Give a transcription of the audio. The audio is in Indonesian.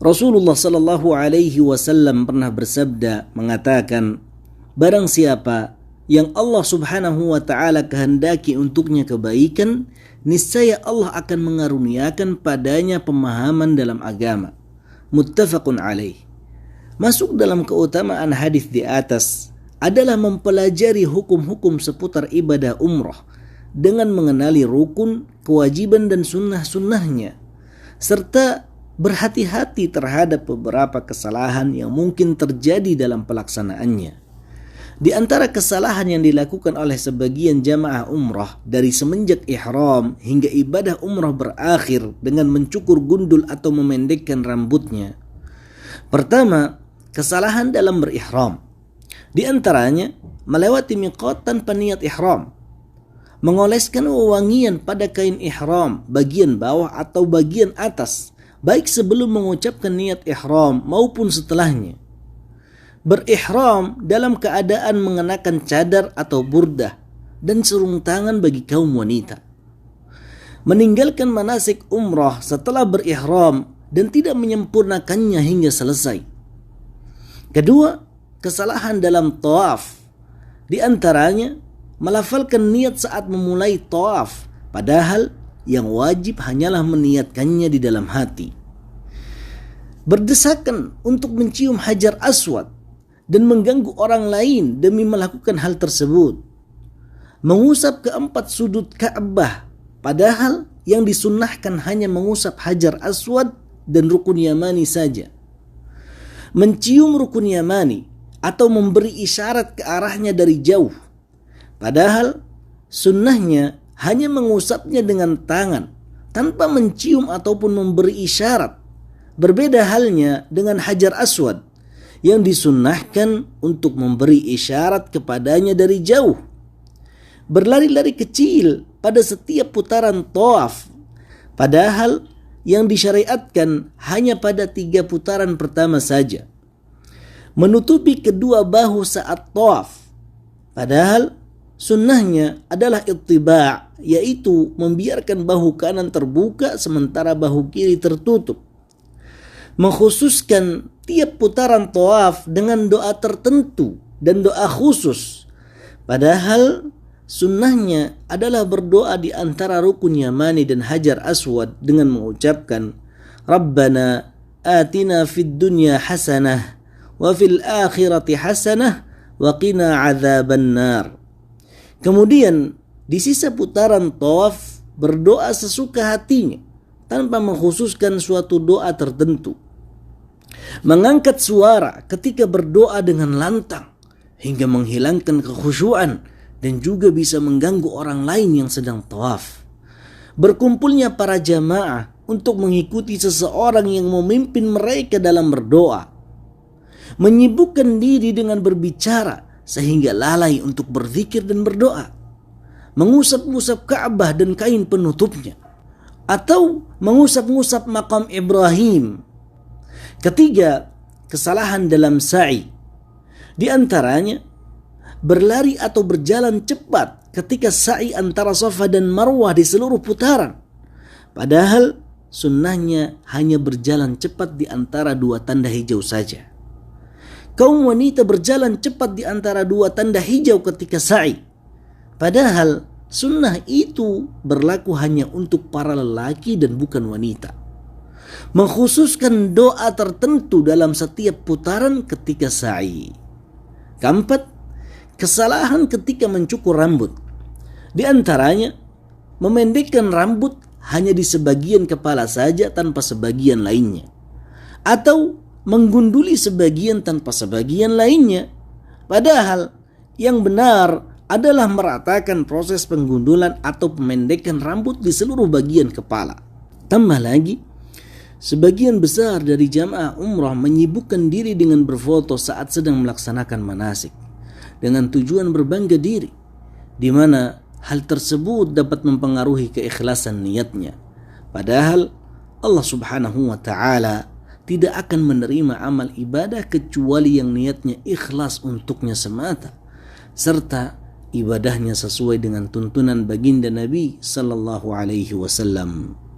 Rasulullah sallallahu alaihi wasallam pernah bersabda mengatakan, barang siapa yang Allah subhanahu wa ta'ala kehendaki untuknya kebaikan, niscaya Allah akan mengaruniakan padanya pemahaman dalam agama. Muttafaqun alaih. Masuk dalam keutamaan hadis di atas adalah mempelajari hukum-hukum seputar ibadah umrah dengan mengenali rukun, kewajiban dan sunnah-sunnahnya, serta berhati-hati terhadap beberapa kesalahan yang mungkin terjadi dalam pelaksanaannya. Di antara kesalahan yang dilakukan oleh sebagian jamaah umrah dari semenjak ihram hingga ibadah umrah berakhir dengan mencukur gundul atau memendekkan rambutnya. Pertama, kesalahan dalam berihram. Di antaranya, melewati miqat tanpa niat ihram, mengoleskan wewangian pada kain ihram bagian bawah atau bagian atas, baik sebelum mengucapkan niat ihram maupun setelahnya. Berihram dalam keadaan mengenakan cadar atau burdah dan sarung tangan bagi kaum wanita. Meninggalkan manasik umrah setelah berihram dan tidak menyempurnakannya hingga selesai. Kedua, kesalahan dalam tawaf. Di antaranya, melafalkan niat saat memulai tawaf, padahal yang wajib hanyalah meniatkannya di dalam hati. Berdesakan untuk mencium hajar aswad dan mengganggu orang lain demi melakukan hal tersebut. Mengusap keempat sudut Ka'bah, padahal yang disunnahkan hanya mengusap hajar aswad dan rukun yamani saja. Mencium rukun yamani atau memberi isyarat ke arahnya dari jauh, padahal sunnahnya hanya mengusapnya dengan tangan tanpa mencium ataupun memberi isyarat. Berbeda halnya dengan hajar aswad yang disunnahkan untuk memberi isyarat kepadanya dari jauh. Berlari-lari kecil pada setiap putaran tawaf, padahal yang disyariatkan hanya pada 3 putaran pertama saja. Menutupi kedua bahu saat tawaf, padahal sunnahnya adalah ittiba', yaitu membiarkan bahu kanan terbuka sementara bahu kiri tertutup. Mengkhususkan tiap putaran tawaf dengan doa tertentu dan doa khusus, padahal sunnahnya adalah berdoa di antara rukun yamani dan hajar aswad dengan mengucapkan Rabbana atina fid dunya hasanah wa fil akhirati hasanah wa qina adzaban nar. Kemudian di sisa putaran tawaf berdoa sesuka hatinya tanpa mengkhususkan suatu doa tertentu. Mengangkat suara ketika berdoa dengan lantang hingga menghilangkan kekhusyuan dan juga bisa mengganggu orang lain yang sedang tawaf. Berkumpulnya para jamaah untuk mengikuti seseorang yang memimpin mereka dalam berdoa. Menyibukkan diri dengan berbicara sehingga lalai untuk berzikir dan berdoa. Mengusap-ngusap Ka'bah dan kain penutupnya, atau mengusap-ngusap makam Ibrahim. Ketiga, kesalahan dalam sa'i. Di antaranya, berlari atau berjalan cepat ketika sa'i antara Safa dan Marwah di seluruh putaran, padahal sunnahnya hanya berjalan cepat di antara 2 tanda hijau saja. Kaum wanita berjalan cepat di antara 2 tanda hijau ketika sa'i, padahal sunnah itu berlaku hanya untuk para lelaki dan bukan wanita. Mengkhususkan doa tertentu dalam setiap putaran ketika sa'i. Keempat, kesalahan ketika mencukur rambut. Di antaranya, memendekkan rambut hanya di sebagian kepala saja tanpa sebagian lainnya, atau menggunduli sebagian tanpa sebagian lainnya, padahal yang benar adalah meratakan proses penggundulan atau pemendekan rambut di seluruh bagian kepala. Tambah lagi, sebagian besar dari jamaah umrah menyibukkan diri dengan berfoto saat sedang melaksanakan manasik dengan tujuan berbangga diri, di mana hal tersebut dapat mempengaruhi keikhlasan niatnya. Padahal Allah subhanahu wa ta'ala tidak akan menerima amal ibadah kecuali yang niatnya ikhlas untuknya semata, serta ibadahnya sesuai dengan tuntunan baginda Nabi sallallahu alaihi wasallam.